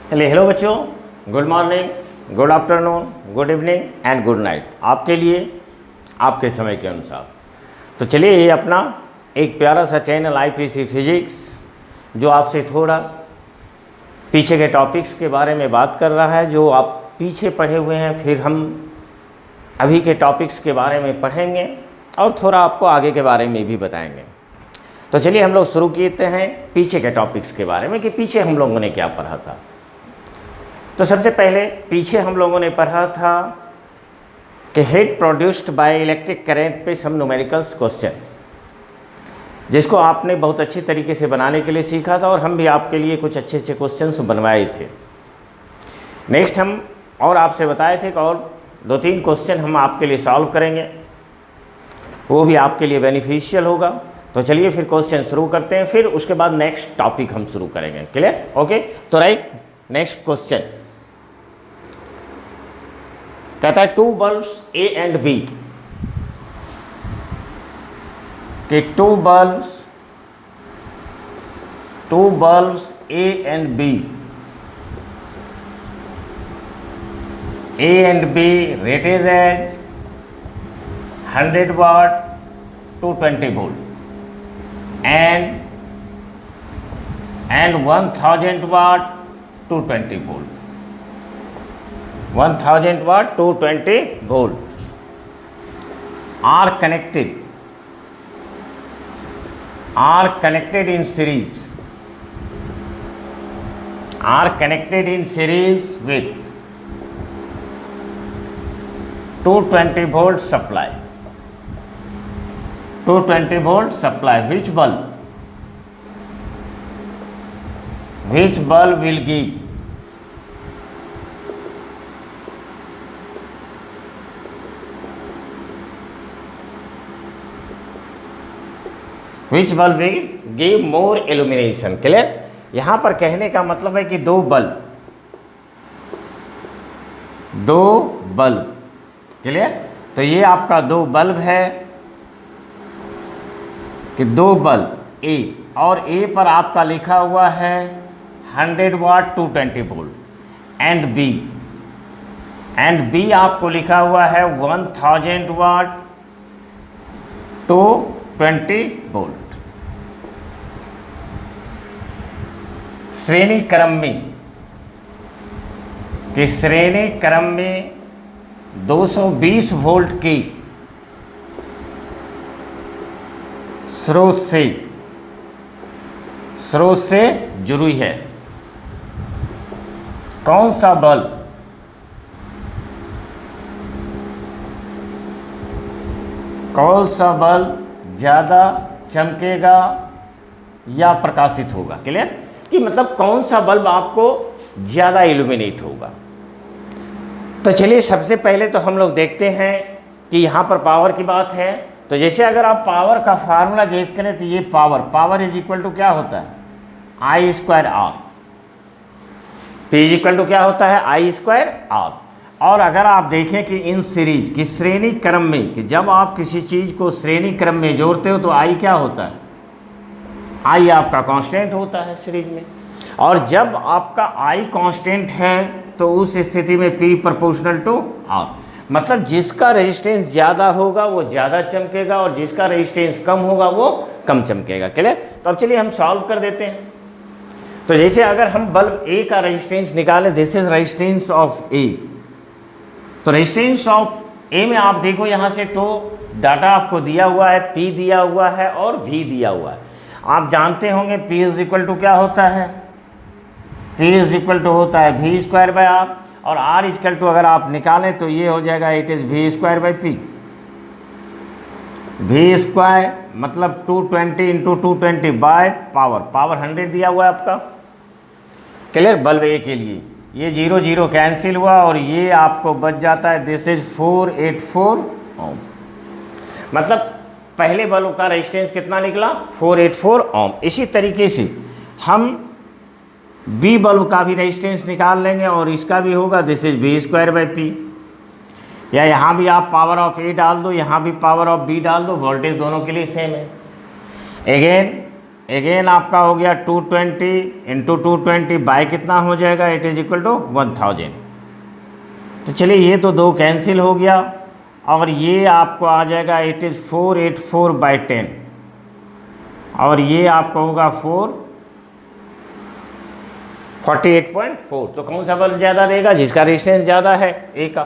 Hello बच्चों, good morning, good afternoon, good evening and good night. आपके लिए आपके समय के अनुसार। तो चलिए, ये अपना एक प्यारा सा चैनल IPC फिजिक्स जो आपसे थोड़ा पीछे के टॉपिक्स के बारे में बात कर रहा है, जो आप पीछे पढ़े हुए हैं, फिर हम अभी के टॉपिक्स के बारे में पढ़ेंगे और थोड़ा आपको आगे के बारे में भी बताएंगे। तो चलिए हम लोग शुरू करते हैं पीछे के टॉपिक्स के बारे में कि पीछे हम लोगों ने क्या पढ़ा था। तो सबसे पहले पीछे हम लोगों ने पढ़ा था कि heat produced by electric current पे सम न्यूमेरिकल्स क्वेश्चन, जिसको आपने बहुत अच्छी तरीके से बनाने के लिए सीखा था और हम भी आपके लिए कुछ अच्छे अच्छे क्वेश्चंस बनवाए थे। नेक्स्ट हम और आपसे बताए थे कि और 2-3 क्वेश्चन हम आपके लिए सॉल्व करेंगे, वो भी आपके लिए बेनिफिशियल होगा। तो चलिए फिर क्वेश्चन शुरू करते हैं, फिर उसके बाद नेक्स्ट टॉपिक हम शुरू करेंगे। क्लियर? ओके। तो राइट, नेक्स्ट क्वेश्चन कहता है 2 बल्ब्स A एंड B, कि 2 bulbs A and B, A and B rated as 100 watt to 20 volt and 1000 watt to 20 volt, 1000 watt to 20 volt are connected in series, with 220 volt supply, 220 volt supply. Which bulb will give more illumination? Clear? यहां पर कहने का मतलब है कि दो bulb, clear? तो ये आपका 2 बल्ब है कि 2 बल्ब A, और A पर आपका लिखा हुआ है 100 वाट टू 20 वोल्ट एंड B आपको लिखा हुआ है 1000 वाट टू 20 वोल्ट। श्रेणी क्रम में 220 वोल्ट की स्रोत से जुड़ी है। कौन सा बल्ब ज़्यादा चमकेगा या प्रकाशित होगा? क्लियर? कि मतलब कौन सा बल्ब आपको ज़्यादा इल्यूमिनेट होगा। तो चलिए सबसे पहले तो हम लोग देखते हैं कि यहाँ पर पावर की बात है। तो जैसे अगर आप पावर का फार्मूला गेस करें तो ये पावर इज इक्वल टू क्या होता है? I²R। P is equal to क्या होता है? I²R। और अगर आप देखें कि इन सीरीज की श्रेणी क्रम में, कि जब आप किसी चीज़ को श्रेणी क्रम में जोड़ते हो तो I क्या होता है? I आपका कांस्टेंट होता है सीरीज में, और जब आपका I कांस्टेंट है तो उस स्थिति में P प्रोपोर्शनल टू R, मतलब जिसका रेजिस्टेंस ज़्यादा होगा वो ज़्यादा चमकेगा और जिसका रेजिस्टेंस कम होगा वो कम चमकेगा। क्लियर? तो अब चलिए हम सॉल्व कर देते हैं। तो जैसे अगर हम बल्ब A का रेजिस्टेंस निकालें, this is resistance of A। तो रेजिस्टेंस ऑफ A में आप देखो यहाँ से तो डाटा आपको दिया हुआ है, P दिया हुआ है और V दिया हुआ है। आप जानते होंगे P इज इक्वल टू क्या होता है? P इज इक्वल टू होता है V²/R, और R इज इक्वल टू अगर आप निकालें तो ये हो जाएगा इट इज़ V²/P। V² मतलब 220 इंटू 220 बाय पावर 100 दिया हुआ है आपका। क्लियर? बल्ब A के लिए ये 0 0 कैंसिल हुआ और ये आपको बच जाता है, दिस इज 484 ओम। मतलब पहले बल्ब का रेजिस्टेंस कितना निकला? 484 ओम। इसी तरीके से हम B बल्ब का भी रेजिस्टेंस निकाल लेंगे और इसका भी होगा, दिस इज V²/P। या यहाँ भी आप पावर ऑफ A डाल दो, यहाँ भी पावर ऑफ B डाल दो, वोल्टेज दोनों के लिए सेम है। अगेन अगेन आपका हो गया 220 इंटू 220 बाय कितना हो जाएगा, इट इज इक्वल टू 1000। तो चलिए ये तो 2 कैंसिल हो गया और ये आपको आ जाएगा इट इज़ 484 बाई 10 और ये आपका होगा 48.4। तो कौन सा बल्ब ज़्यादा देगा, जिसका रेजिस्टेंस ज़्यादा है, ए का।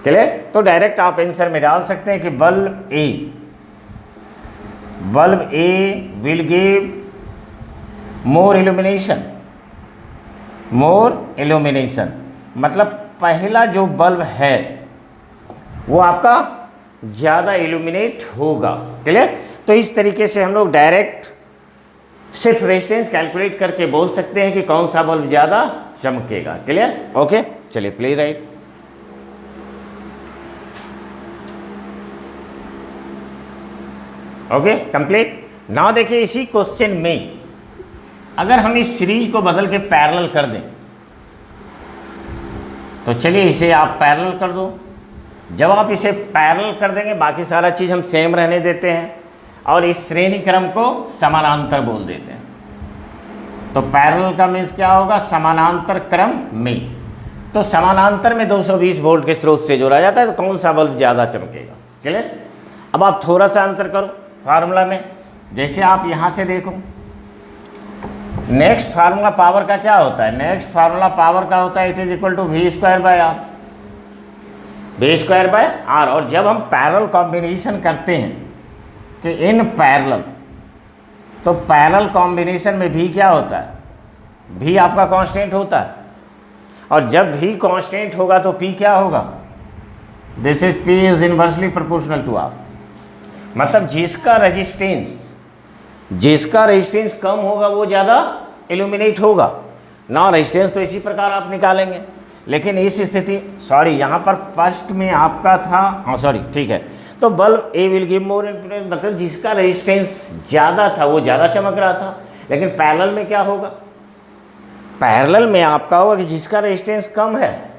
क्लियर? तो डायरेक्ट आप आंसर में डाल सकते हैं कि bulb A will give more illumination, मतलब पहला जो बल्ब है वो आपका ज़्यादा इल्यूमिनेट होगा। क्लियर? तो इस तरीके से हम लोग डायरेक्ट सिर्फ रेजिस्टेंस कैलकुलेट करके बोल सकते हैं कि कौन सा बल्ब ज़्यादा चमकेगा। क्लियर? ओके, चलिए please right. Okay complete. Now देखिए इसी क्वेश्चन में अगर हम इस सीरीज को बदल के पैरेलल कर दें, तो चलिए इसे आप पैरेलल कर दो। जब आप इसे पैरेलल कर देंगे, बाकी सारा चीज़ हम सेम रहने देते हैं और इस श्रेणी क्रम को समानांतर बोल देते हैं। तो पैरेलल का मीन्स क्या होगा, समानांतर क्रम में। तो समानांतर में 220 वोल्ट के स्रोत से जोड़ा जाता है, तो कौन सा बल्ब ज़्यादा चमकेगा। क्लियर? अब आप थोड़ा सा अंतर करो फार्मूला में। जैसे आप यहाँ से देखो, नेक्स्ट फार्मूला पावर का क्या होता है, नेक्स्ट फार्मूला पावर का होता है it is equal to V square by R, और जब हम पैरेलल कॉम्बिनेशन करते हैं कि इन पैरेलल, तो पैरेलल कॉम्बिनेशन में भी क्या होता है, भी आपका कांस्टेंट होता है, और जब भी कांस्टेंट होगा तो पी क्या होगा, this is P is inversely proportional to R. मतलब जिसका रेजिस्टेंस कम होगा वो ज़्यादा इल्यूमिनेट होगा ना। रेजिस्टेंस तो इसी प्रकार आप निकालेंगे, लेकिन इस स्थिति यहाँ पर फर्स्ट में आपका था ठीक है। तो बल्ब ए विल गिव मोर, मतलब जिसका रेजिस्टेंस ज़्यादा था वो ज़्यादा चमक रहा था। लेकिन पैरेलल में क्या होगा, पैरेलल में आपका होगा कि जिसका रेजिस्टेंस कम है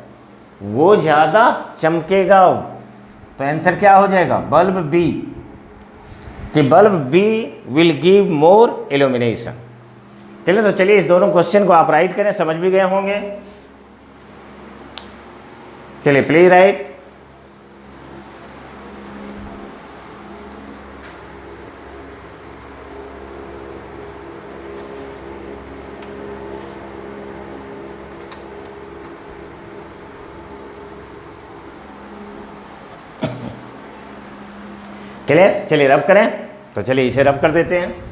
वो ज़्यादा चमकेगा। तो आंसर क्या हो जाएगा, बल्ब बी, कि bulb B will give more illumination. चलिए तो चलिए इस दोनों क्वेश्चन को आप राइट करें, समझ भी गए होंगे। चलिए प्लीज राइट। चलिए रब करें। तो चलिए इसे रब कर देते हैं।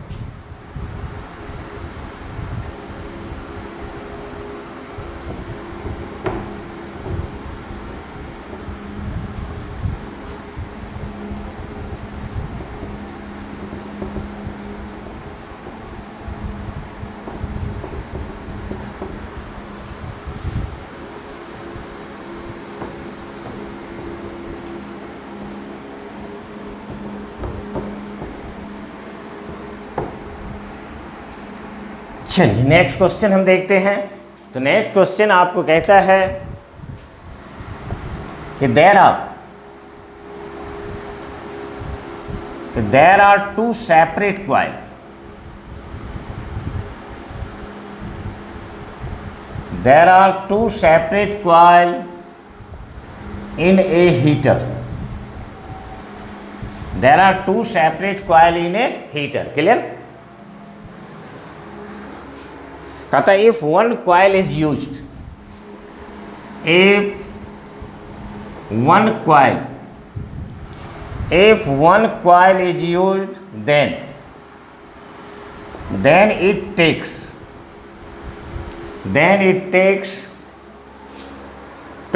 चलिए नेक्स्ट क्वेश्चन हम देखते हैं। तो नेक्स्ट क्वेश्चन आपको कहता है कि there are two separate coil, there are two separate coil in a heater, there are two separate coil in a heater. Clear? कहता है if one coil is used, if one coil is used, then it takes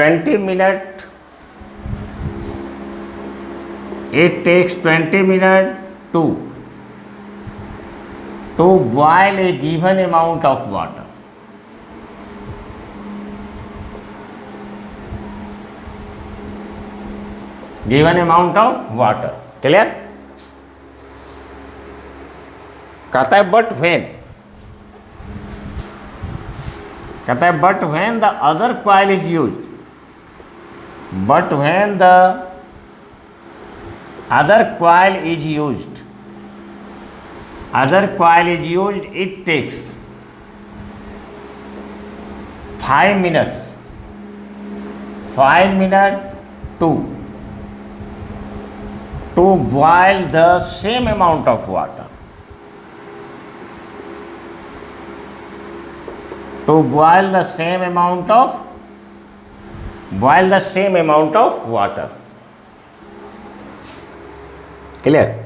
20 minutes, to boil a given amount of water. Clear? कहता है but when the other coil is used, other coil is used, it takes 5 minutes to boil the same amount of water. To boil the same amount of water. Clear?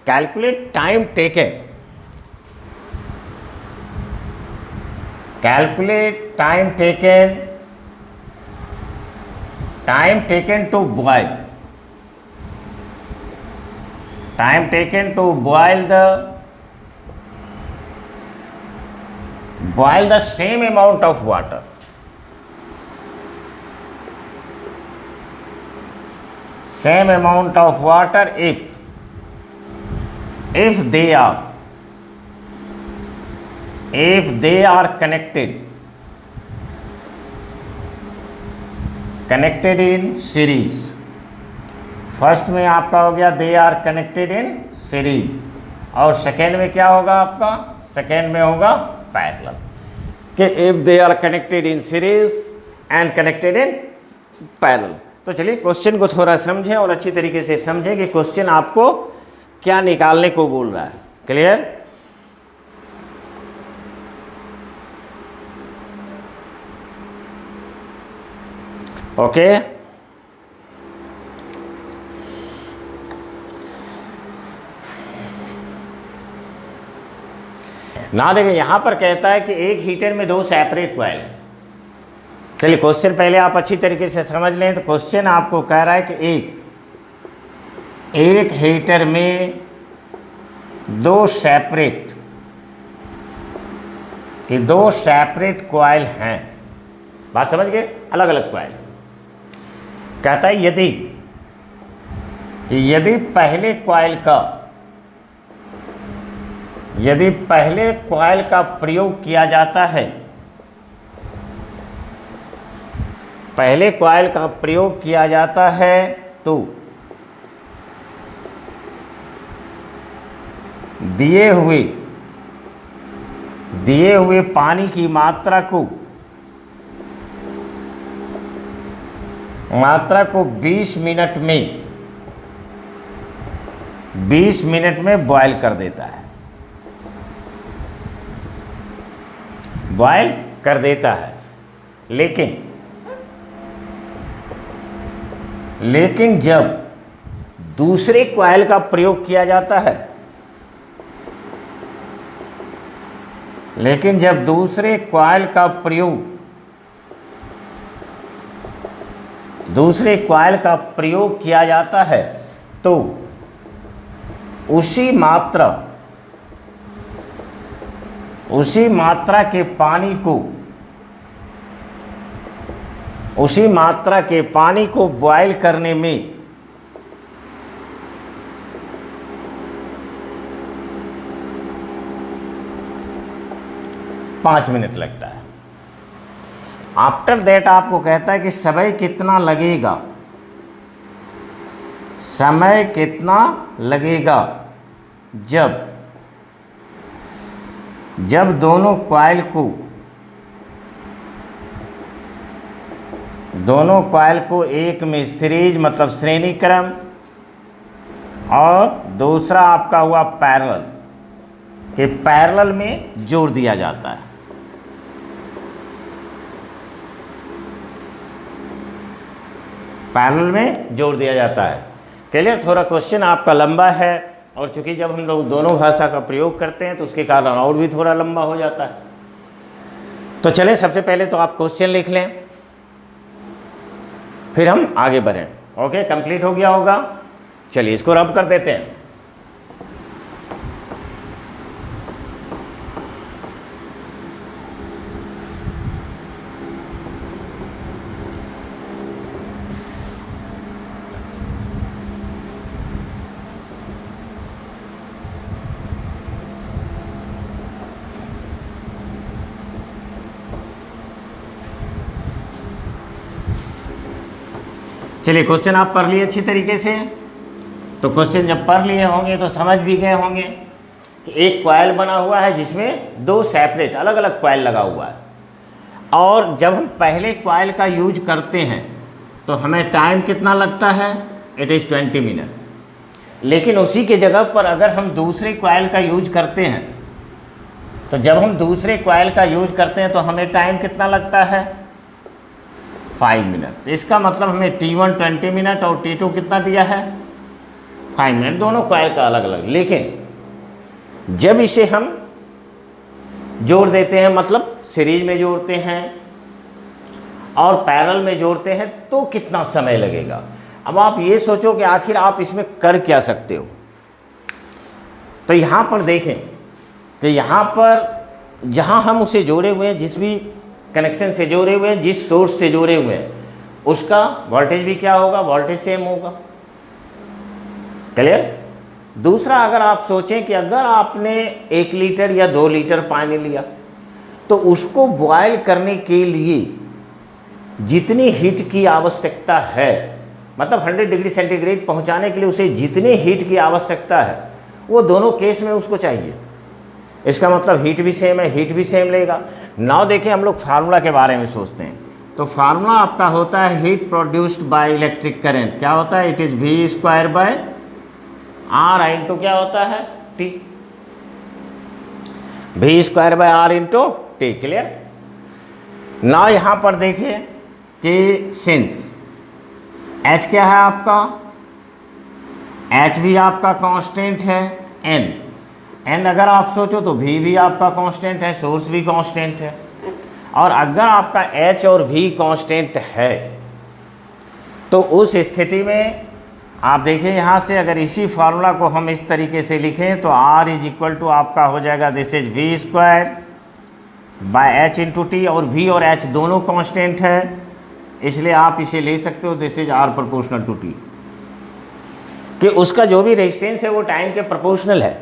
Calculate time taken. Calculate time taken to boil. Time taken to boil the same amount of water. Same amount of water if they are connected in series. First में आपका हो गया they are connected in series, और second में क्या होगा आपका, second में होगा पैरेलल, कि if they are connected in series and connected in parallel. तो चलिए क्वेश्चन को थोड़ा समझें और अच्छी तरीके से समझें कि क्वेश्चन आपको क्या निकालने को बोल रहा है। क्लियर? ओके। ना देखिए यहां पर कहता है कि एक हीटर में 2 सेपरेट कॉइल है। चलिए क्वेश्चन पहले आप अच्छी तरीके से समझ लें। तो क्वेश्चन आपको कह रहा है कि एक हीटर में 2 सेपरेट कॉइल हैं। बात समझ गए? अलग अलग कॉइल। कहता है यदि पहले कॉइल का प्रयोग किया जाता है, तो दिए हुए पानी की मात्रा को 20 मिनट में बॉयल कर देता है। लेकिन जब दूसरे कॉइल का प्रयोग किया जाता है, दूसरे कॉइल का प्रयोग किया जाता है तो उसी मात्रा के पानी को बॉयल करने में 5 मिनट लगता है। आफ्टर दैट आपको कहता है कि समय कितना लगेगा जब दोनों कॉइल को एक में सीरीज मतलब श्रेणी क्रम और दूसरा आपका हुआ पैरेलल, कि पैरेलल में जोड़ दिया जाता है। क्लियर? थोड़ा क्वेश्चन आपका लंबा है, और चूंकि जब हम लोग दोनों भाषा का प्रयोग करते हैं तो उसके कारण और भी थोड़ा लंबा हो जाता है। तो चलें, सबसे पहले तो आप क्वेश्चन लिख लें, फिर हम आगे बढ़ें। ओके, कंप्लीट हो गया होगा। चलिए इसको रब कर देते हैं। चलिए क्वेश्चन आप पढ़ लिए अच्छी तरीके से। तो क्वेश्चन जब पढ़ लिए होंगे तो समझ भी गए होंगे कि एक कॉइल बना हुआ है जिसमें दो सेपरेट अलग अलग कॉइल लगा हुआ है, और जब हम पहले कॉइल का यूज करते हैं तो हमें टाइम कितना लगता है, इट इज़ 20 मिनट। लेकिन उसी के जगह पर अगर हम दूसरे कॉइल का यूज करते हैं, तो जब हम दूसरे कॉइल का यूज करते हैं तो हमें टाइम कितना लगता है, 5 मिनट। तो इसका मतलब हमें T1 20 मिनट और T2 कितना दिया है, 5 मिनट, दोनों कॉइल का अलग अलग। लेकिन जब इसे हम जोड़ देते हैं, मतलब सीरीज में जोड़ते हैं और पैरेलल में जोड़ते हैं, तो कितना समय लगेगा। अब आप ये सोचो कि आखिर आप इसमें कर क्या सकते हो। तो यहाँ पर देखें कि यहाँ पर जहाँ हम उसे जोड़े हुए हैं, जिस भी कनेक्शन से जोड़े हुए हैं, जिस सोर्स से जोड़े हुए हैं, उसका वोल्टेज भी क्या होगा, वोल्टेज सेम होगा। क्लियर। दूसरा, अगर आप सोचें कि अगर आपने 1 लीटर या 2 लीटर पानी लिया, तो उसको बॉयल करने के लिए जितनी हीट की आवश्यकता है, मतलब 100 डिग्री सेंटीग्रेड पहुंचाने के लिए उसे जितनी हीट की आवश्यकता है, वो दोनों केस में उसको चाहिए। इसका मतलब हीट भी सेम है, हीट भी सेम लेगा। नाउ देखिए, हम लोग फार्मूला के बारे में सोचते हैं। तो फार्मूला आपका होता है heat produced by electric current. क्या होता है, it is V square bye R into क्या होता है, T। V square bye R into T। Clear. Now यहाँ पर देखिए कि सिंस H क्या है आपका, H भी आपका कांस्टेंट है, N अगर आप सोचो तो V भी आपका कांस्टेंट है, सोर्स भी कांस्टेंट है। और अगर आपका H और V कांस्टेंट है, तो उस स्थिति में आप देखिए यहाँ से अगर इसी फार्मूला को हम इस तरीके से लिखें तो R इज इक्वल टू आपका हो जाएगा this is V square by H into T। और V और H दोनों कांस्टेंट है, इसलिए आप इसे ले सकते हो this is R proportional to T, कि उसका जो भी रेजिस्टेंस है वो टाइम के प्रोपोर्शनल है,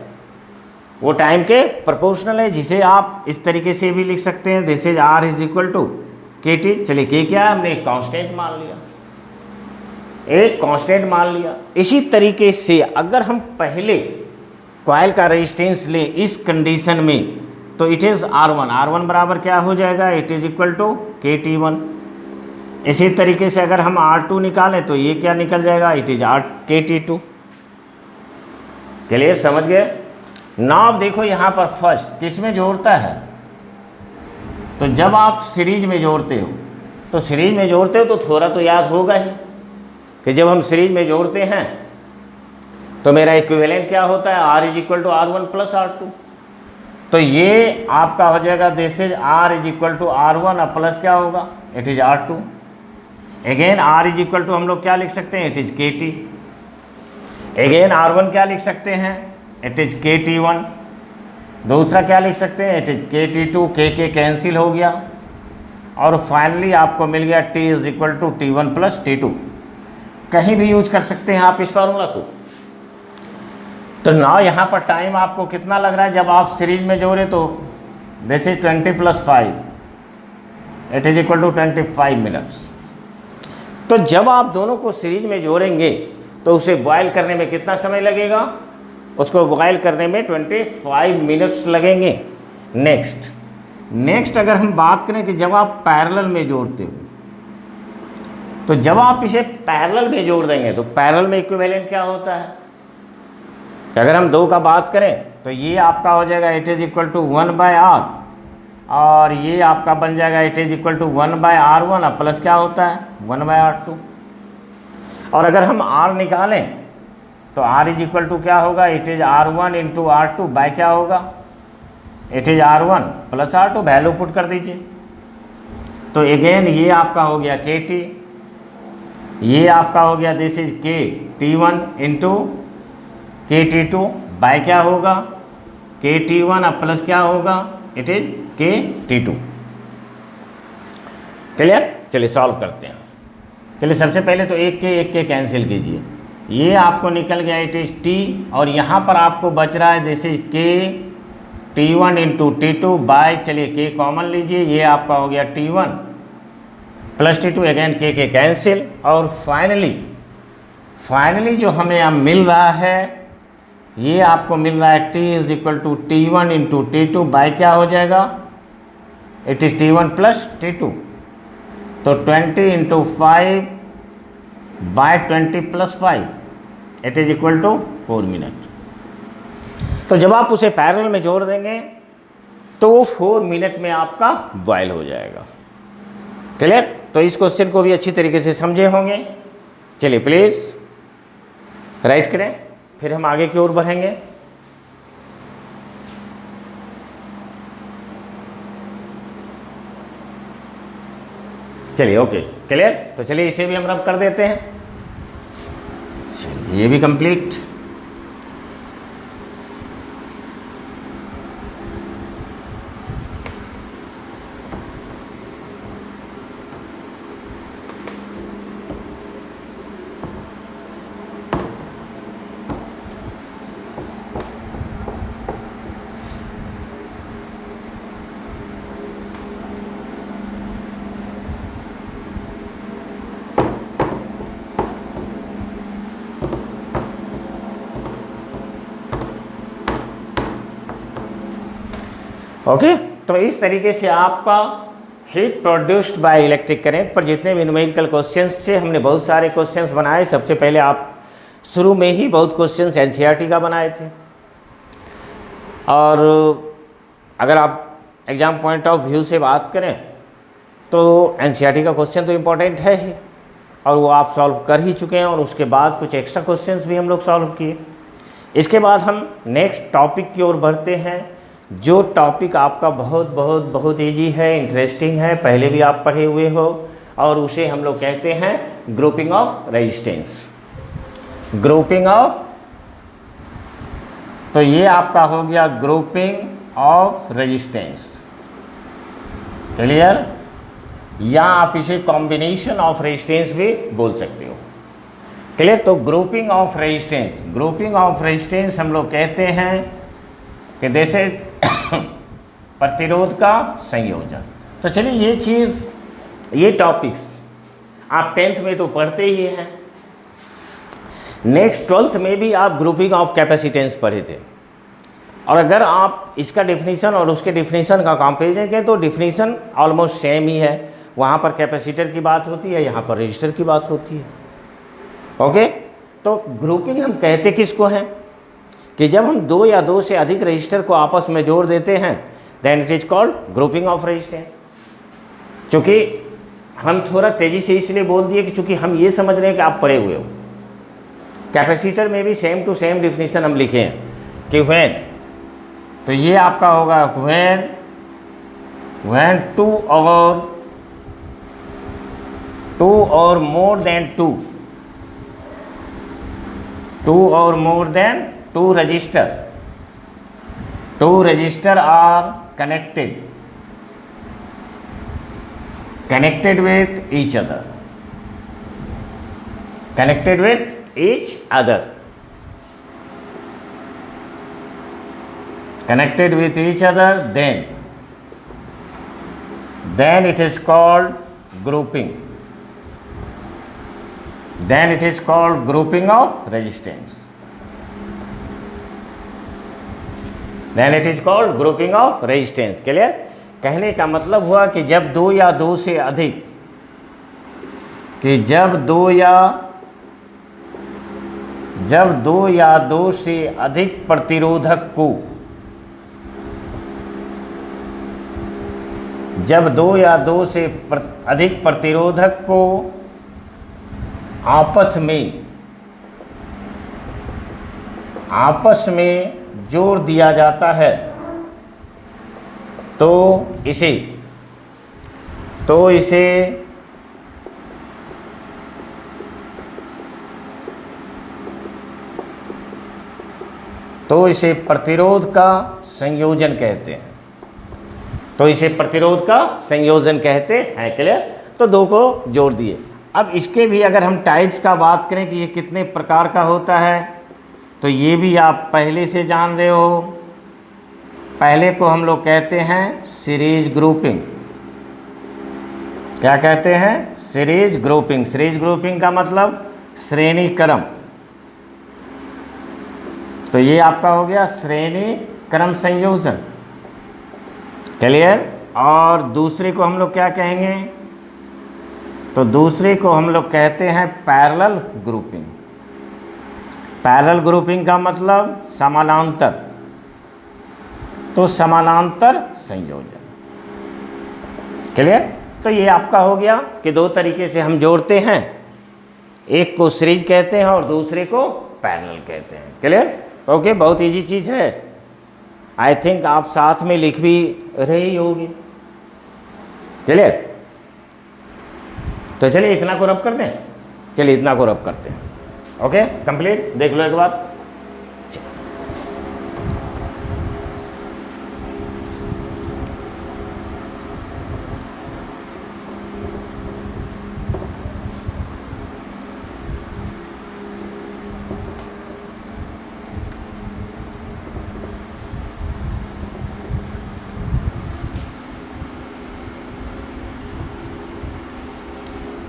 वो टाइम के प्रोपोर्शनल है, जिसे आप इस तरीके से भी लिख सकते हैं this is R is equal to KT। चलिए K क्या है, हमने एक कांस्टेंट मान लिया, एक कांस्टेंट मान लिया। इसी तरीके से अगर हम पहले कॉइल का रेजिस्टेंस लें इस कंडीशन में, तो इट इज़ R1 बराबर क्या हो जाएगा, it is equal to KT1। इसी तरीके से अगर हम R2 निकालें तो ये क्या निकल जाएगा, इट इज़ KT2। क्लियर, समझ गए। नाउ देखो यहाँ पर फर्स्ट किस में जोड़ता है, तो जब आप सीरीज में जोड़ते हो, तो सीरीज में जोड़ते हो तो थोड़ा तो याद होगा ही कि जब हम सीरीज में जोड़ते हैं तो मेरा इक्विवेलेंट क्या होता है, R is equal to R1 plus R2। तो ये आपका हो जाएगा this is R is equal to R1 और प्लस क्या होगा, it is R2। Again R is equal to हम लोग क्या लिख सकते हैं, it is KT। Again R1 क्या लिख सकते हैं, इट इज KT1। दूसरा क्या लिख सकते हैं, it is KT2। K cancel हो गया, और फाइनली आपको मिल गया T is equal to T1 plus T2। कहीं भी यूज कर सकते हैं आप इस फार्मूला को। तो ना यहाँ पर टाइम आपको कितना लग रहा है जब आप सीरीज में जोड़े, तो this is 20 plus 5, it is equal to 25 minutes. तो जब आप दोनों को सीरीज में जोड़ेंगे तो उसे बॉयल करने में कितना समय लगेगा, उसको बॉयल करने में 25 मिनट्स लगेंगे। नेक्स्ट अगर हम बात करें कि जब आप पैरेलल में जोड़ते हो, तो जब आप इसे पैरेलल में जोड़ देंगे तो पैरेलल में इक्विवेलेंट क्या होता है, अगर हम 2 का बात करें तो ये आपका हो जाएगा it is equal to 1/R, और ये आपका बन जाएगा it is equal to 1/R1 और प्लस क्या होता है 1/R2। और अगर हम R निकालें तो R इज इक्वल टू क्या होगा, it is R1 into R2 bye क्या होगा, it is R1 plus R2। Value put कर दीजिए, तो अगेन ये आपका हो गया KT, ये आपका हो गया this is KT1 into KT2 bye क्या होगा, KT1 और प्लस क्या होगा, इट इज KT2। क्लियर। चलिए सॉल्व करते हैं। चलिए सबसे पहले तो एक के कैंसिल कीजिए, ये आपको निकल गया इट इज T, और यहाँ पर आपको बच रहा है this is KT1 into T2 by, चलिए K कॉमन लीजिए, ये आपका हो गया T1 plus T2, again K cancel. और फाइनली जो हमें अब मिल रहा है ये आपको मिल रहा है T is equal to T1 into T2 by क्या हो जाएगा, it is T1 plus T2, तो 20 into 5 by 20 plus 5 it is equal to 4 minute. तो जब आप उसे पैरेलल में जोड़ देंगे तो वो 4 मिनट में आपका बॉयल हो जाएगा। क्लियर? तो इस क्वेश्चन को भी अच्छी तरीके से समझे होंगे। चलिए प्लीज़ राइट करें, फिर हम आगे की ओर बढ़ेंगे। चलिए ओके क्लियर। तो चलिए इसे भी हम रब कर देते हैं। चलिए ये भी कंप्लीट। ओके तो इस तरीके से आपका heat produced by electric current पर जितने भी न्यूमेरिकल क्वेश्चंस थे, हमने बहुत सारे क्वेश्चंस बनाए। सबसे पहले आप शुरू में ही बहुत क्वेश्चंस एनसीईआरटी का बनाए थे, और अगर आप एग्ज़ाम पॉइंट ऑफ व्यू से बात करें तो एनसीईआरटी का क्वेश्चन तो इम्पोर्टेंट है ही, और वो आप सॉल्व कर ही चुके हैं, और उसके बाद कुछ एक्स्ट्रा क्वेश्चंस भी हम लोग सॉल्व किए। इसके बाद हम नेक्स्ट टॉपिक की ओर बढ़ते हैं, जो टॉपिक आपका बहुत बहुत बहुत ईजी है, इंटरेस्टिंग है, पहले भी आप पढ़े हुए हो, और उसे हम लोग कहते हैं grouping of resistance. Grouping of, तो ये आपका हो गया ग्रुपिंग ऑफ रेजिस्टेंस। क्लियर? या आप इसे कॉम्बिनेशन ऑफ रेजिस्टेंस भी बोल सकते हो। क्लियर? तो grouping of resistance, grouping of resistance हम लोग कहते हैं कि जैसे प्रतिरोध का संयोजन। तो चलिए ये चीज़, ये टॉपिक्स आप 10th में तो पढ़ते ही हैं, नेक्स्ट 12th में भी आप ग्रुपिंग ऑफ कैपेसिटेंस पढ़े थे। और अगर आप इसका डिफिनीशन और उसके डिफिनीशन का कंपैरिजन करें तो डिफिनीशन ऑलमोस्ट सेम ही है। वहाँ पर कैपेसिटर की बात होती है, यहाँ पर रजिस्टर की बात होती है। ओके, तो ग्रुपिंग हम कहते किसको हैं कि जब हम 2 या 2 से अधिक रजिस्टर को आपस में जोड़ देते हैं, then it is called grouping of resistance. चूँकि हम थोड़ा तेज़ी से इसलिए बोल दिए कि चूँकि हम ये समझ रहे हैं कि आप पढ़े हुए हो। कैपेसिटर में भी सेम टू सेम डिफिनीशन हम लिखे हैं कि व्हेन, तो ये आपका होगा व्हेन टू और more than two resistor are connected with each other, then it is called grouping. Then it is called grouping of resistance. Then it is called grouping of resistance. Clear? कहने का मतलब हुआ कि जब 2 या 2 से अधिक, जब 2 या 2 से अधिक प्रतिरोधक को, जब 2 या 2 से अधिक प्रतिरोधक को आपस में जोड़ दिया जाता है तो इसे प्रतिरोध का संयोजन कहते हैं। क्लियर? तो 2 को जोड़ दिए। अब इसके भी अगर हम टाइप्स का बात करें कि ये कितने प्रकार का होता है, तो ये भी आप पहले से जान रहे हो। पहले को हम लोग कहते हैं सीरीज ग्रुपिंग। क्या कहते हैं? Series grouping. सीरीज ग्रुपिंग का मतलब श्रेणी क्रम। तो ये आपका हो गया श्रेणी क्रम संयोजन। क्लियर। और दूसरे को हम लोग क्या कहेंगे, तो दूसरे को हम लोग कहते हैं पैरेलल ग्रुपिंग। पैरेलल ग्रुपिंग का मतलब समानांतर, तो समानांतर संयोजन। क्लियर। तो ये आपका हो गया कि दो तरीके से हम जोड़ते हैं, एक को सीरीज कहते हैं और दूसरे को पैरेलल कहते हैं। क्लियर। ओके, बहुत इजी चीज़ है। आई थिंक आप साथ में लिख भी रही होगी। क्लियर। तो चलिए इतना को रब करते हैं, चलिए इतना को रब करते हैं। Okay, complete. देख लो एक बार।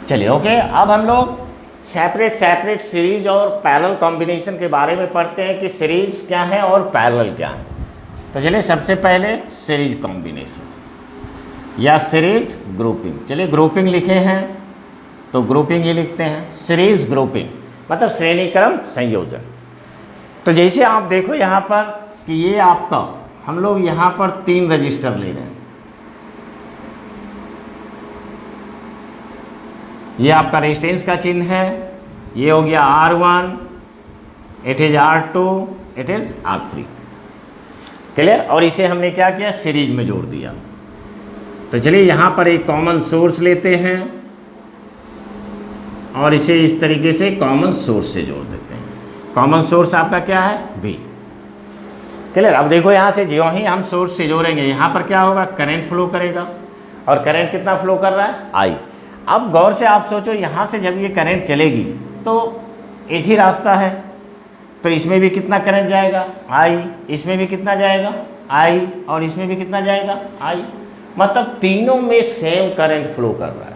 चलिए ओके, अब हम लोग सेपरेट सीरीज और पैरेलल कॉम्बिनेशन के बारे में पढ़ते हैं कि सीरीज क्या है और पैरेलल क्या है। तो चलिए सबसे पहले सीरीज कॉम्बिनेशन या सीरीज ग्रुपिंग। चलिए ग्रुपिंग लिखे हैं तो ग्रुपिंग ही लिखते हैं। सीरीज ग्रुपिंग मतलब श्रेणी क्रम संयोजन। तो जैसे आप देखो यहाँ पर कि ये आपका हम लोग यहाँ पर 3 रजिस्टर ले रहे हैं। ये आपका रेजिस्टेंस का चिन्ह है, ये हो गया R1, it is R2, it is R3। Clear. और इसे हमने क्या किया, सीरीज में जोड़ दिया। तो चलिए यहाँ पर एक कॉमन सोर्स लेते हैं और इसे इस तरीके से कॉमन सोर्स से जोड़ देते हैं। कॉमन सोर्स आपका क्या है, V। क्लियर। अब देखो यहाँ से ज्यों ही हम सोर्स से जोड़ेंगे यहाँ पर क्या होगा, करंट फ्लो करेगा। और करंट कितना फ्लो कर रहा है, I। अब गौर से आप सोचो, यहाँ से जब ये करंट चलेगी तो एक ही रास्ता है, तो इसमें भी कितना करंट जाएगा, I। इसमें भी कितना जाएगा, I। और इसमें भी कितना जाएगा, I। मतलब तीनों में सेम करंट फ्लो कर रहा है।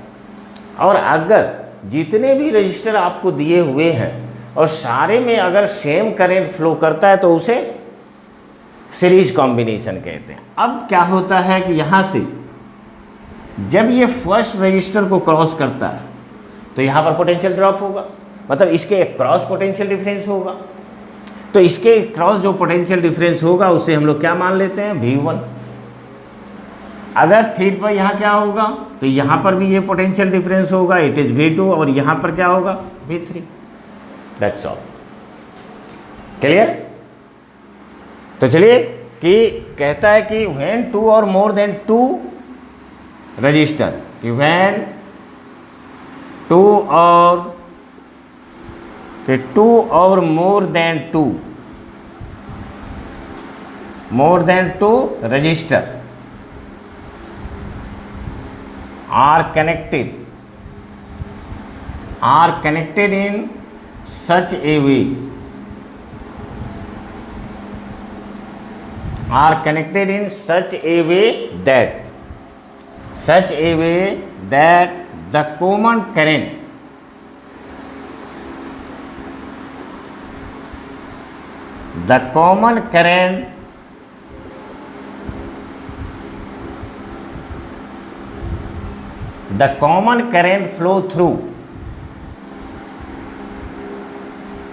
और अगर जितने भी रजिस्टर आपको दिए हुए हैं और सारे में अगर सेम करंट फ्लो करता है तो उसे सीरीज कॉम्बिनेशन कहते हैं। अब क्या होता है कि यहाँ से जब ये फर्स्ट रजिस्टर को क्रॉस करता है तो यहाँ पर पोटेंशियल ड्रॉप होगा, मतलब इसके क्रॉस पोटेंशियल डिफरेंस होगा। तो इसके क्रॉस जो पोटेंशियल डिफरेंस होगा उसे हम लोग क्या मान लेते हैं, V1। अगर फिर पर यहाँ क्या होगा, तो यहाँ पर भी ये पोटेंशियल डिफरेंस होगा, इट इज V2। और यहाँ पर क्या होगा, V3। That's all. क्लियर। तो चलिए कि कहता है कि व्हेन 2 और मोर देन 2 रजिस्टर, कि व्हेन 2 और more then 2 register are connected in such a way, that the common current flow through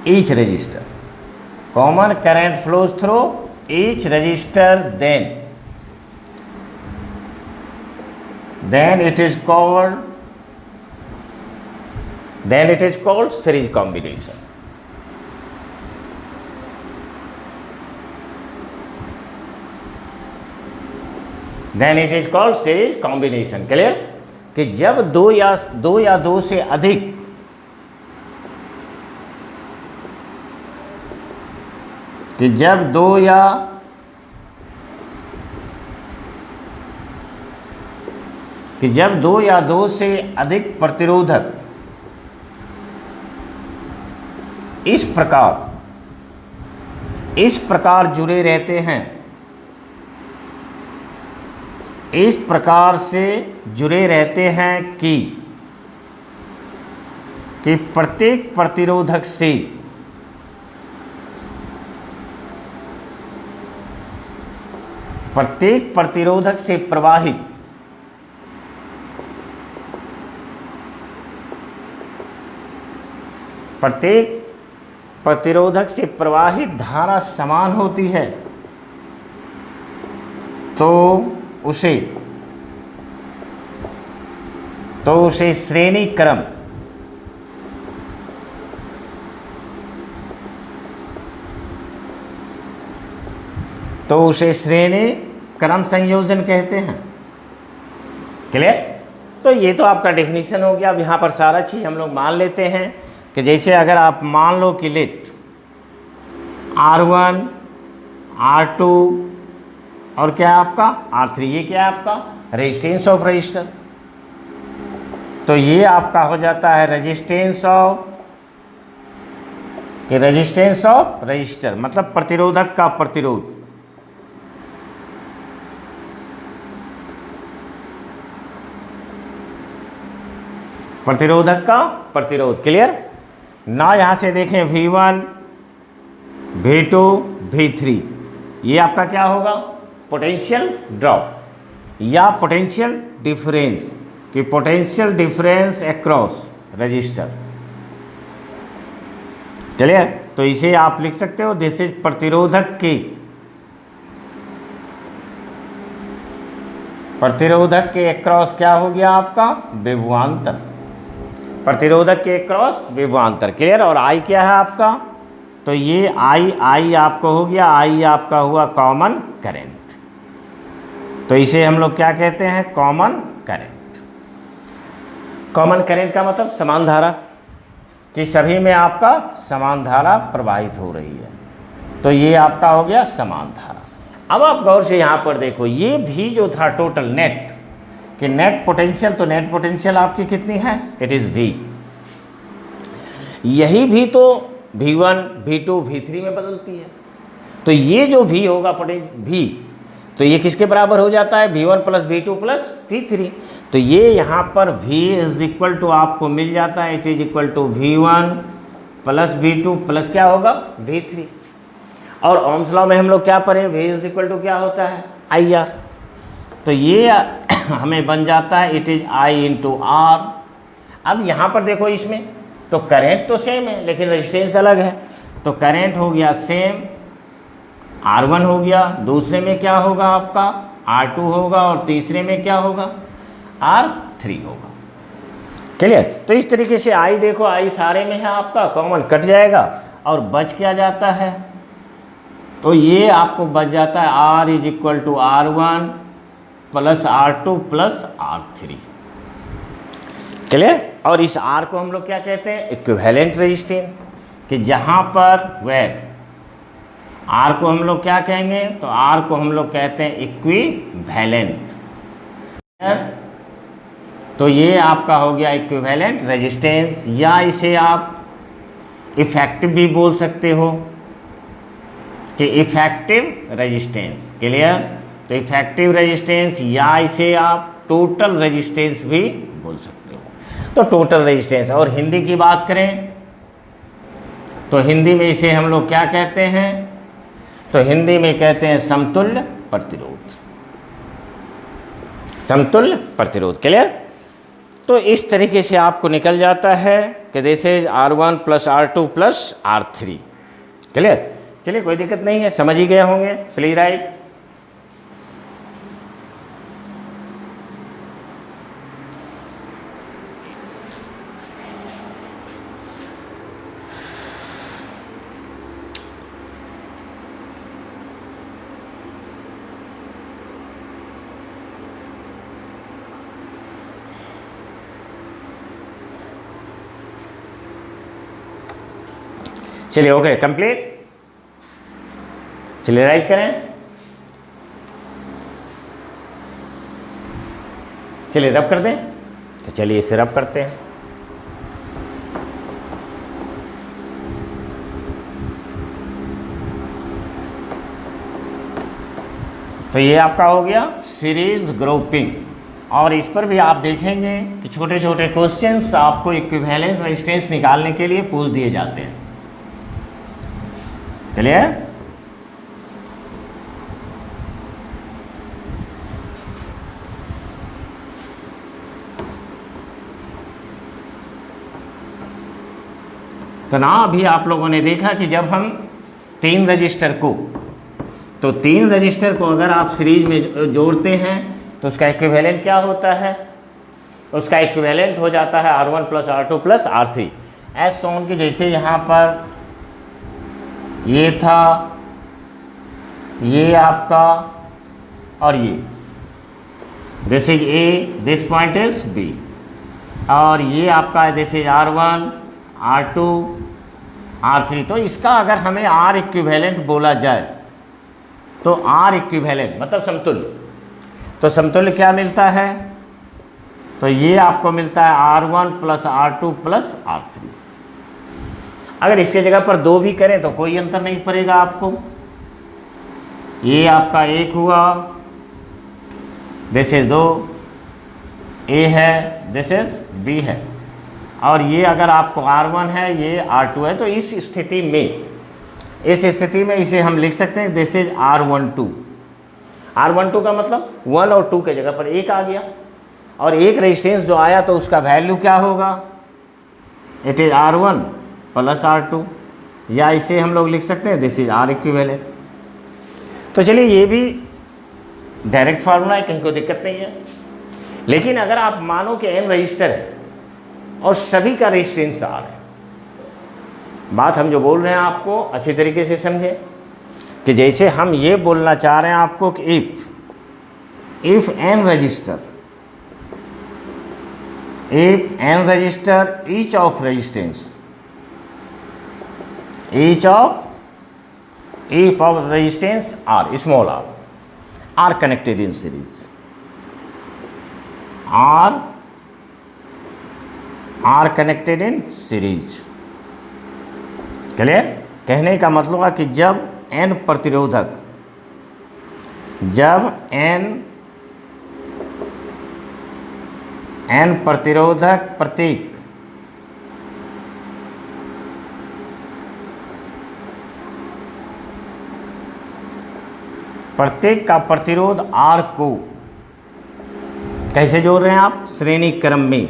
each register. Common current flows through each register, then it is called series combination. Then it is called series combination. Clear? कि जब दो या दो से अधिक जब दो या दो से अधिक प्रतिरोधक इस प्रकार जुड़े रहते हैं, इस प्रकार से जुड़े रहते हैं कि प्रत्येक प्रतिरोधक से प्रत्येक प्रतिरोधक से प्रवाहित प्रत्येक प्रतिरोधक से प्रवाहित धारा समान होती है तो उसे श्रेणी क्रम संयोजन कहते हैं। क्लियर? तो ये तो आपका डेफिनेशन हो गया। अब यहाँ पर सारा चीज़ हम लोग मान लेते हैं कि जैसे अगर आप मान लो कि लेट R1 R2 और क्या है आपका R3, ये क्या है आपका रेजिस्टेंस ऑफ रजिस्टर। तो ये आपका हो जाता है रेजिस्टेंस ऑफ रजिस्टर, मतलब प्रतिरोधक का प्रतिरोध। प्रतिरोधक का प्रतिरोध। क्लियर ना? यहाँ से देखें V1 V2 V3, ये आपका क्या होगा पोटेंशियल ड्रॉप या पोटेंशियल डिफरेंस, कि potential difference across register. Clear? तो इसे आप लिख सकते हो दिस इज प्रतिरोधक के अक्रॉस क्या हो गया आपका विभवांतर, प्रतिरोधक के अक्रॉस विभवांतर। क्लियर? और I क्या है आपका, तो ये I आपको हो गया, I आपका हुआ कॉमन करंट। तो इसे हम लोग क्या कहते हैं कॉमन करंट। कॉमन करंट का मतलब समान धारा, कि सभी में आपका समान धारा प्रवाहित हो रही है। तो ये आपका हो गया समान धारा। अब आप गौर से यहाँ पर देखो, ये भी जो था टोटल नेट कि नेट पोटेंशियल, तो नेट पोटेंशियल आपकी कितनी है, इट इज़ V। यही भी तो V1 V2 V3 में बदलती है। तो ये जो V होगा V, तो ये किसके बराबर हो जाता है V1 plus V2 plus V3। तो ये यहाँ पर V इज इक्वल टू आपको मिल जाता है, it is equal to V1 plus V2 plus क्या होगा V3। और ओम्स लॉ में हम लोग क्या पढ़े, V इज इक्वल टू क्या होता है IR। तो ये हमें बन जाता है it is I into R। अब यहाँ पर देखो, इसमें तो करंट तो सेम है लेकिन रेजिस्टेंस अलग है। तो करंट हो गया सेम, R1 हो गया, दूसरे में क्या होगा आपका R2 होगा, और तीसरे में क्या होगा R3 होगा। क्लियर? तो इस तरीके से I देखो, I सारे में है आपका, कॉमन कट जाएगा और बच क्या जाता है, तो ये आपको बच जाता है R is equal to R1 plus R2 plus R3। Clear? और इस R को हम लोग क्या कहते हैं इक्विवेलेंट रेजिस्टेंस, कि जहाँ पर वेर R को हम लोग क्या कहेंगे, तो R को हम लोग कहते हैं इक्विवेलेंट। तो ये आपका हो गया इक्विवेलेंट रेजिस्टेंस, या इसे आप इफेक्टिव भी बोल सकते हो कि इफेक्टिव रेजिस्टेंस। क्लियर? तो इफेक्टिव रेजिस्टेंस, या इसे आप टोटल रेजिस्टेंस भी बोल सकते हो। तो टोटल रेजिस्टेंस। और हिंदी की बात करें तो हिंदी में इसे हम लोग क्या कहते हैं, तो हिंदी में कहते हैं समतुल्य प्रतिरोध। समतुल्य प्रतिरोध। क्लियर? तो इस तरीके से आपको निकल जाता है कि this is R1 plus R2 plus R3। Clear? चलिए कोई दिक्कत नहीं है, समझ ही गए होंगे। Please right. चलिए ओके कंप्लीट। चलिए राइट करें। चलिए रब कर दें। तो चलिए इसे रब करते हैं। तो ये आपका हो गया सीरीज ग्रुपिंग। और इस पर भी आप देखेंगे कि छोटे छोटे क्वेश्चंस आपको इक्विवेलेंट रेजिस्टेंस निकालने के लिए पूछ दिए जाते हैं। क्लियर? तो ना अभी आप लोगों ने देखा कि जब हम 3 रजिस्टर को, तो 3 रजिस्टर को अगर आप सीरीज में जोड़ते हैं तो उसका इक्विवेलेंट क्या होता है, उसका इक्विवेलेंट हो जाता है R1 plus R2 plus R3। As सोन कि जैसे यहाँ पर ये था, ये आपका, और ये this is A, this point is B, और ये आपका this is R1 R2 R3। तो इसका अगर हमें R इक्विवेलेंट बोला जाए तो R इक्विवेलेंट मतलब समतुल्य, तो समतुल्य क्या मिलता है, तो ये आपको मिलता है R1 plus R2 plus R3। अगर इसके जगह पर 2 भी करें तो कोई अंतर नहीं पड़ेगा आपको। ये आपका 1 हुआ, दिस इज 2, A है, दिस इज B है, और ये अगर आपको R1 है, ये R2 है। तो इस स्थिति में इसे हम लिख सकते हैं दिस इज R12। R12 का मतलब 1 और 2 के जगह पर 1 आ गया, और एक रेजिस्टेंस जो आया तो उसका वैल्यू क्या होगा, it is R1 plus R2, या इसे हम लोग लिख सकते हैं दिस इज R इक्विवेलेंट। तो चलिए ये भी डायरेक्ट फार्मूला है, कहीं कोई दिक्कत नहीं है। लेकिन अगर आप मानो कि n रजिस्टर है और सभी का रेजिस्टेंस R है, बात हम जो बोल रहे हैं आपको अच्छी तरीके से समझें कि जैसे हम ये बोलना चाह रहे हैं आपको कि if n register each of resistance R, small r, are connected in series, are connected in series। Clear? कहने का मतलब है कि जब n प्रतिरोधक, n प्रतिरोधक प्रतीक प्रत्येक का प्रतिरोध R को कैसे जोड़ रहे हैं आप, श्रेणी क्रम में।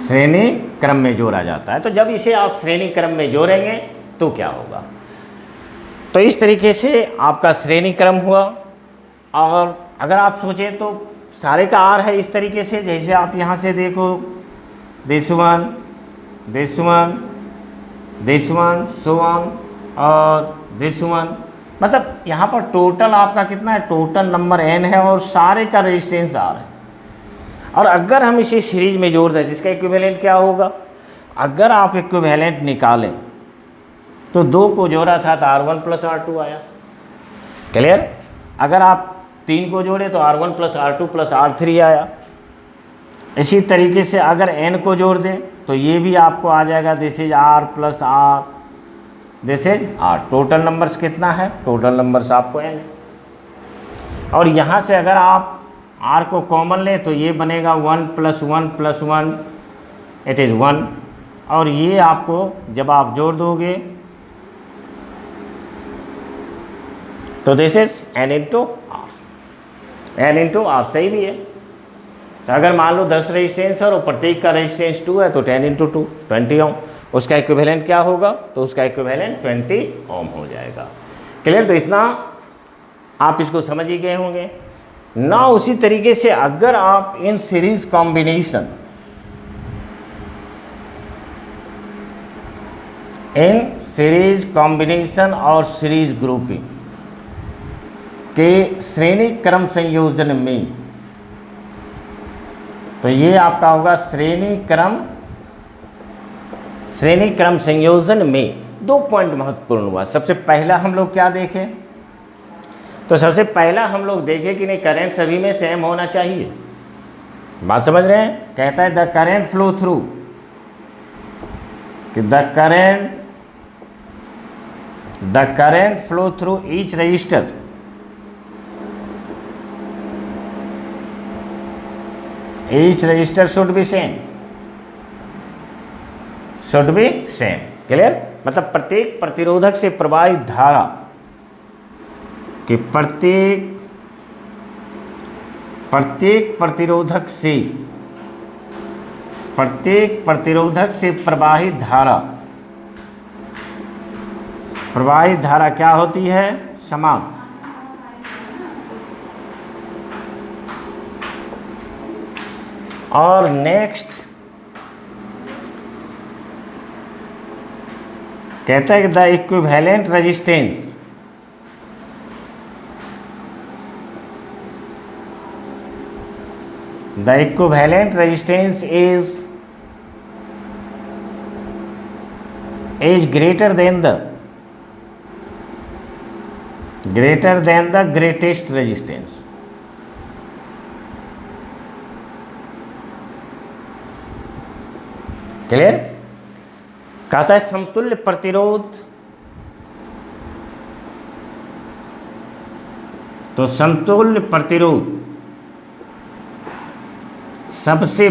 श्रेणी क्रम में जोड़ा जाता है। तो जब इसे आप श्रेणी क्रम में जोड़ेंगे तो क्या होगा, तो इस तरीके से आपका श्रेणी क्रम हुआ। और अगर आप सोचें तो सारे का R है इस तरीके से, जैसे आप यहाँ से देखो दिस वन सो ऑन और दिस वन, मतलब यहाँ पर टोटल आपका कितना है, टोटल नंबर n है और सारे का रेजिस्टेंस R है। और अगर हम इसे सीरीज में जोड़ दें जिसका इक्विवेलेंट क्या होगा, अगर आप इक्विवेलेंट निकालें तो 2 को जोड़ा था तो R1 प्लस R2 आया। क्लियर? अगर आप 3 को जोड़े तो R1 plus R2 plus R3 आया। इसी तरीके से अगर n को जोड़ दें तो ये भी आपको आ जाएगा this is R plus R, this is R। Total numbers कितना है, टोटल नंबर्स आपको n है। और यहाँ से अगर आप R को कॉमन लें तो ये बनेगा 1 प्लस 1 प्लस 1, इट इज़ 1। और ये आपको जब आप जोड़ दोगे तो this is n into R सही भी है। तो अगर मान लो 10 रेजिस्टेंस है और प्रत्येक का रेजिस्टेंस 2 है तो 10 इंटू 2 20 ओम, उसका इक्विवेलेंट क्या होगा, तो उसका इक्विवेलेंट 20 ओम हो जाएगा। क्लियर? तो इतना आप इसको समझ ही गए होंगे ना। उसी तरीके से अगर आप इन सीरीज कॉम्बिनेशन और सीरीज ग्रुपिंग के श्रेणी क्रम संयोजन में, तो ये आपका होगा श्रेणी क्रम संयोजन में 2 पॉइंट महत्वपूर्ण हुआ। सबसे पहला हम लोग क्या देखें, तो सबसे पहला हम लोग देखें कि नहीं करंट सभी में सेम होना चाहिए। बात समझ रहे हैं? कहता है द करंट फ्लो थ्रू, कि the current flow through each resistor should be same. Clear? मतलब प्रत्येक प्रतिरोधक से प्रवाहित धारा कि प्रत्येक प्रत्येक प्रतिरोधक से प्रवाहित धारा क्या होती है? समान। और नेक्स्ट कहता है कि the equivalent resistance is greater than the greatest resistance। Clear? कहता है समतुल्य प्रतिरोध, तो समतुल्य प्रतिरोध सबसे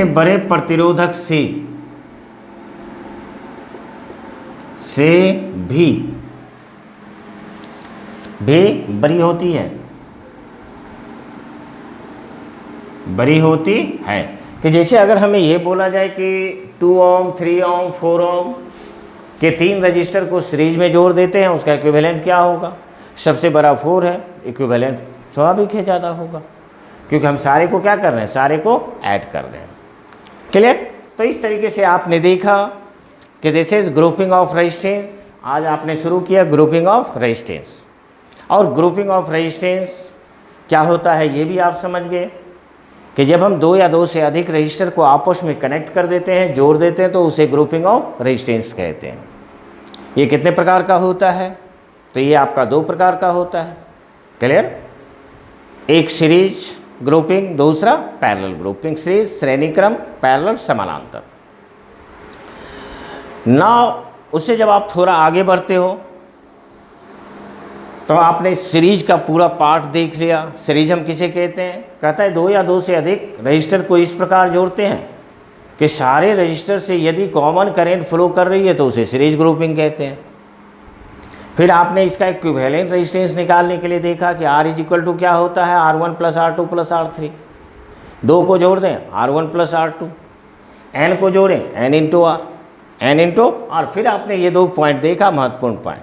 बड़े प्रतिरोधक से भी बड़ी होती है। कि जैसे अगर हमें ये बोला जाए कि 2 ओम, 3 ओम, 4 ओम के 3 रजिस्टर को सीरीज में जोड़ देते हैं, उसका इक्विवेलेंट क्या होगा? सबसे बड़ा 4 है, इक्विवेलेंट स्वाभाविक है ज़्यादा होगा, क्योंकि हम सारे को क्या कर रहे हैं? सारे को ऐड कर रहे हैं। क्लियर? तो इस तरीके से आपने देखा कि this is grouping of resistance. आज आपने शुरू किया ग्रुपिंग ऑफ रेजिस्टेंस, और ग्रुपिंग ऑफ रेजिस्टेंस क्या होता है ये भी आप समझ गए कि जब हम 2 या 2 से अधिक रजिस्टर को आपस में कनेक्ट कर देते हैं, जोड़ देते हैं, तो उसे ग्रुपिंग ऑफ रेजिस्टेंस कहते हैं। ये कितने प्रकार का होता है? तो ये आपका 2 प्रकार का होता है। क्लियर? एक सीरीज ग्रुपिंग, दूसरा पैरेलल ग्रुपिंग। सीरीज श्रेणी क्रम, पैरेलल समानांतर। ना उससे जब आप थोड़ा आगे बढ़ते हो तो आपने सीरीज का पूरा पार्ट देख लिया। सीरीज हम किसे कहते हैं? कहता है 2 या 2 से अधिक रजिस्टर को इस प्रकार जोड़ते हैं कि सारे रजिस्टर से यदि कॉमन करंट फ्लो कर रही है तो उसे सीरीज ग्रुपिंग कहते हैं। फिर आपने इसका इक्विवेलेंट रेजिस्टेंस निकालने के लिए देखा कि R = क्या होता है? R1 + R2 + R3। 2 को जोड़ दें R1 + R2, N को जोड़ें N × R, N × R। फिर आपने ये 2 पॉइंट देखा, महत्वपूर्ण पॉइंट।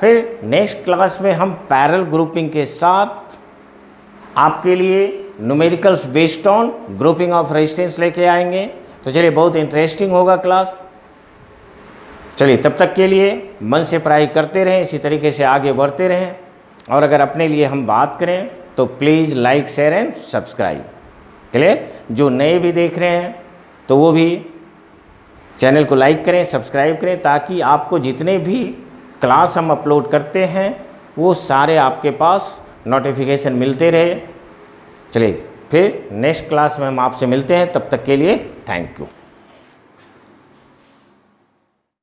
फिर नेक्स्ट क्लास में हम पैरेलल ग्रुपिंग के साथ आपके लिए numericals based on grouping of resistance लेके आएंगे। तो चलिए, बहुत इंटरेस्टिंग होगा क्लास। चलिए, तब तक के लिए मन से पढ़ाई करते रहें, इसी तरीके से आगे बढ़ते रहें। और अगर अपने लिए हम बात करें तो please like, share and subscribe. Clear? जो नए भी देख रहे हैं तो वो भी चैनल को लाइक करें, सब्सक्राइब करें, ताकि आपको जितने भी क्लास हम अपलोड करते हैं वो सारे आपके पास नोटिफिकेशन मिलते रहे। चलिए, फिर नेक्स्ट क्लास में हम आपसे मिलते हैं। तब तक के लिए थैंक यू।